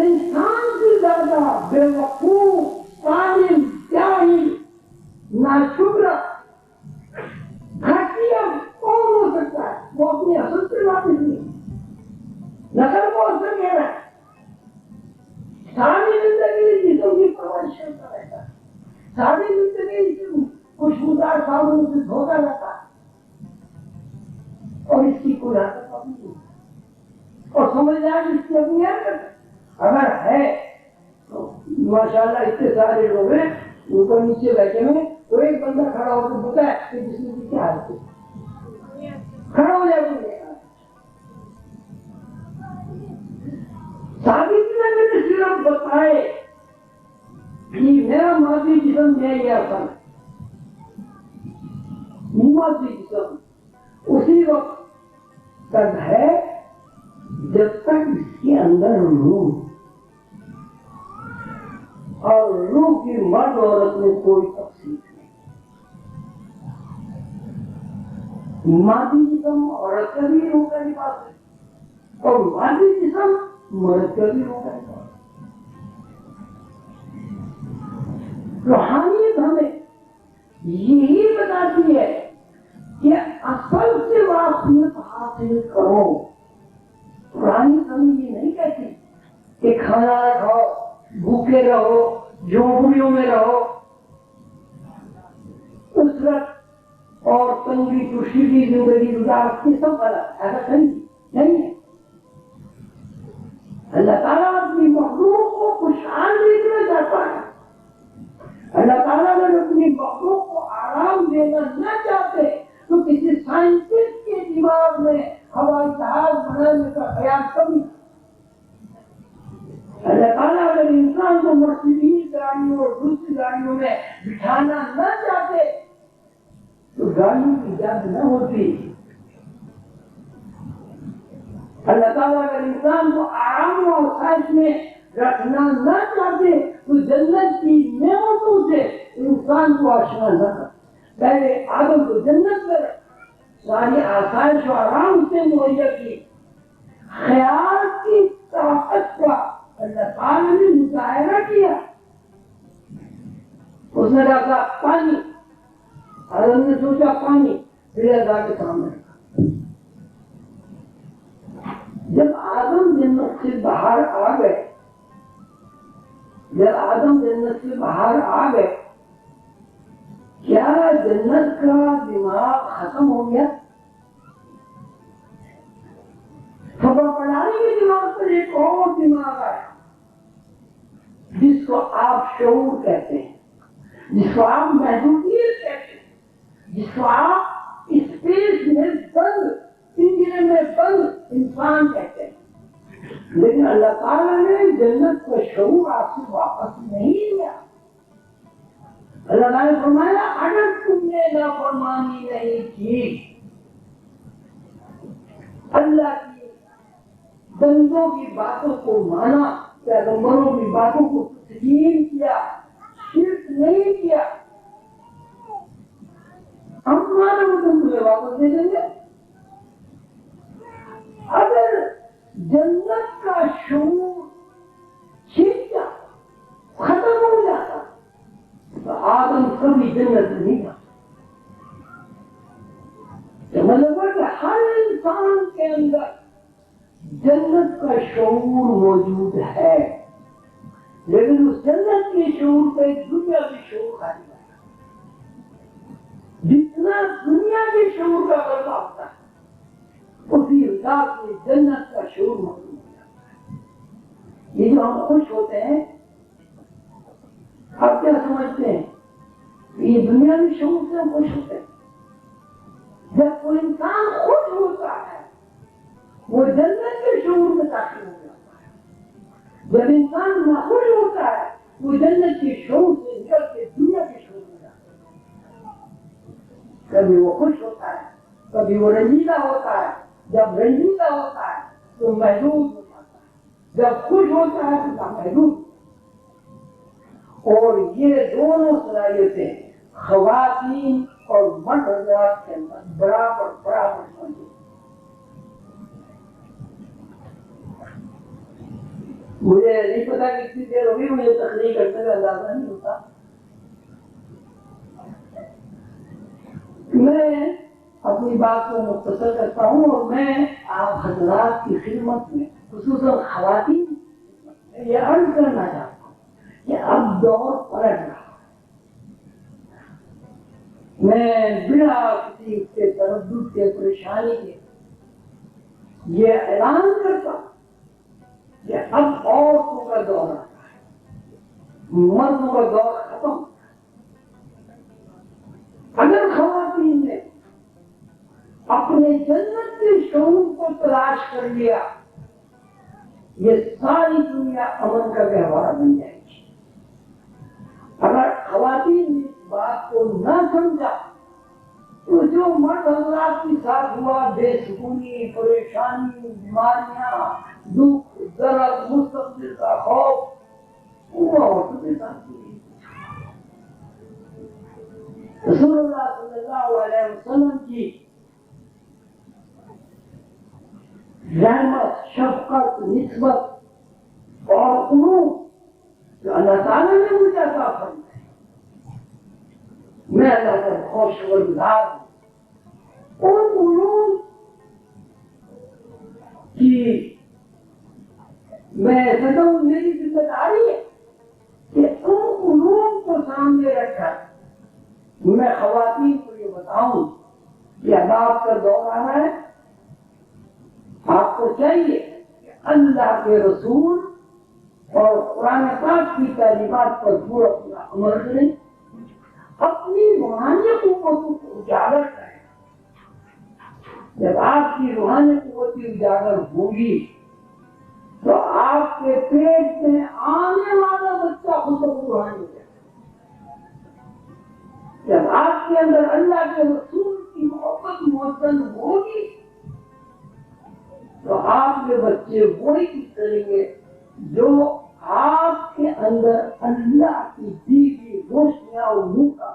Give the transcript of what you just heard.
انسان سے زیادہ بے وقوف، عالم، جاہل، ناشکر، گھٹیا کون ہو سکتا ہے؟ وہ اپنی اصل سے واپس نہیں، نقل کو اثر کہہ رہا ہے، ساری زندگی جسم کی پرورش کرتا رہتا ہے، ساری زندگی جسم خوشبودار صابن سے دھوتا رہتا ہے، اور اس کی کوئی عادت اپنی نہیں، اور سمجھدار اس کی اپنی عادت اگر ہے تو ماشاءاللہ اتنے سارے لوگ ہیں اوپر نیچے بیٹھے ہوئے، تو ایک بندہ کھڑا ہو کے بتائے کہ جس نے کیا حالت ہے، کھڑا ہو جائے ثابت نے صرف بتائے کہ میرا ماضی جسم ہے یا اصل ماضی جسم اسی وقت تک ہے جب تک اس کے اندر روح اور روح کی مرد عورت میں کوئی تفصیل نہیں، مادی جسم عورت کا بھی روح کا لباس ہے اور مادی جسم مرد کا بھی روح کا لباس ہے۔ روحانیت ہمیں یہی بتاتی ہے کہ اصل سے واقفیت حاصل کرو، پرانی ہمیں یہ نہیں کہتی کہ کھانا کھاؤ، بھوکے رہو، جھونپڑیوں میں رہو، اسرت اور تنگی خوشی کی زندگی گزار کی سب غلط، ایسا کہیں نہیں ہے۔ اللہ تعالیٰ اپنی مخلوق کو خوشحال دیکھنا چاہتا ہے، اللہ تعالیٰ اگر اپنی مخلوق کو آرام دینا نہ چاہتے تو کسی سائنٹسٹ کے دماغ میں ہوائی جہاز بنانے کا خیال کبھی نہیں۔ اللہ تعالیٰ اگر انسان کو مرسیڈیز گاڑیوں اور دوسری گاڑیوں میں بٹھانا نہ چاہتے تو گاڑیوں کی ایجاد نہ ہوتی۔ اللہ تعالیٰ اگر انسان کو آرام اور خواہش میں رکھنا نہ چاہتے تو جنت کی نعمتوں سے انسان کو آشنا نہ کر، پہلے آدم کو جنت پر ساری آسائش و آرام سے مہیا کی، خیال کی طاقت کا اللہ تعالیٰ نے مظاہرہ کیا۔ اس نے کہا پانی، آدم نے سوچا پانی، پھر اللہ کے سامنے رکھا۔ جب آدم جنت سے باہر آ گئے، جب آدم جنت سے باہر آ گئے، کیا جنت کا دماغ ختم ہو گیا؟ خبر پڑھانے کے دماغ پر ایک اور دماغ آیا جس کو آپ شعور کہتے ہیں، جس کو آپ محدودیت کہتے ہیں، جس کو آپ اسپیس میں بند، پنجرے میں بند انسان کہتے ہیں۔ لیکن اللہ تعالیٰ نے جنت کا شعور آپ سے واپس نہیں لیا۔ اللہ تعالیٰ نے فرمایا اگر تم نے نافرمانی نہیں کی، اللہ کی بندوں کی باتوں کو مانا، پیغمبروں کی باتوں کو تسلیم کیا، شرک نہیں کیا، ہم تمہارے وطن تمہیں واپس دے دیں گے۔ اگر جنت کا شعور چھن جاتا، ختم ہو جاتا تو آدم کبھی جنت نہیں جاتا۔ مطلب ہے کہ ہر انسان کے اندر جنت کا شعور موجود ہے، لیکن اس جنت کے شعور پہ دنیا کے شعور خالی ہے۔ جتنا دنیا کے شعور کا غلبہ ہوتا ہے اسی حساب سے جنت کا شعور موجود ہو جاتا ہے۔ یہ جو ہم خوش ہوتے ہیں، آپ کیا سمجھتے ہیں؟ یہ دنیا کے شعور سے ہم خوش ہوتے ہیں؟ جب کوئی انسان خوش ہوتا ہے وہ جنت کے شعور میں داخل ہو جاتا ہے، جب انسان ناخوش ہوتا ہے وہ جنت کے شعور سے نکل کے دنیا کے شعور میں جاتا ہے۔ کبھی وہ خوش ہوتا ہے، کبھی وہ رنجیدہ ہوتا ہے، جب رنجیدہ ہوتا ہے تو محدود ہو جاتا ہے، جب خوش ہوتا ہے تو محدود۔ اور یہ دونوں صلاحیتیں خواتین اور مرد حضرات کے اندر برابر موجود۔ مجھے نہیں پتا کتنی دیر ہوگی، مجھے تقریر کرنے کا اندازہ نہیں ہوتا. میں اپنی بات کو مختصر کرتا ہوں اور میں آپ حضرات کی خدمت میں خصوصاً خواتین یہ عرض کرنا چاہتا ہوں کہ اب دور پلٹ رہا. میں بنا کسی کے تردد کے پریشانی کے یہ اعلان کرتا ہوں کہ اب عورتوں کا دور آ رہا ہے، مردوں کا دور ختم. اگر خواتین نے اپنے جنت کے شعور کو تلاش کر لیا، یہ ساری دنیا امن کا گہوارہ بن جائے گی. اگر خواتین نے اس بات کو نہ سمجھا تو جو مرد حضرات کے ساتھ ہوا، بے سکونی، پریشانی، بیماریاں، دکھ، درد، مستقبل کا خوف، وہ عورتوں کے ساتھ بھی. رسول اللہ صلی اللہ علیہ وسلم کی رحمت، شفقت، نسبت اور علوم جو اللہ تعالیٰ نے مجھے عطا فرمائے، میں اللہ کا بہت شکر گزار ہوں. ان علوم کی میں کہتا ہوں میری ذمہ داری ہے کہ ان علوم کو سامنے رکھ کر میں خواتین کو یہ بتاؤں کہ اب آپ کا دور آ رہا ہے. آپ کو چاہیے کہ اللہ کے رسول اور قرآن پاک کی تعلیمات پر پورا پورا عمل کریں، اپنی روحانی قوتوں کو اجاگر کریں. جب آپ کی روحانی قوتیں اجاگر ہوگی تو آپ کے پیٹ میں آنے والا بچہ خود بخود روحانی ہو جائے. جب آپ کے اندر اللہ کے رسول کی محبت محسن ہوگی تو آپ کے بچے وہی کچھ کریں گے جو آپ کے اندر اللہ کی دی ہوئی روشنیاں اور نور کا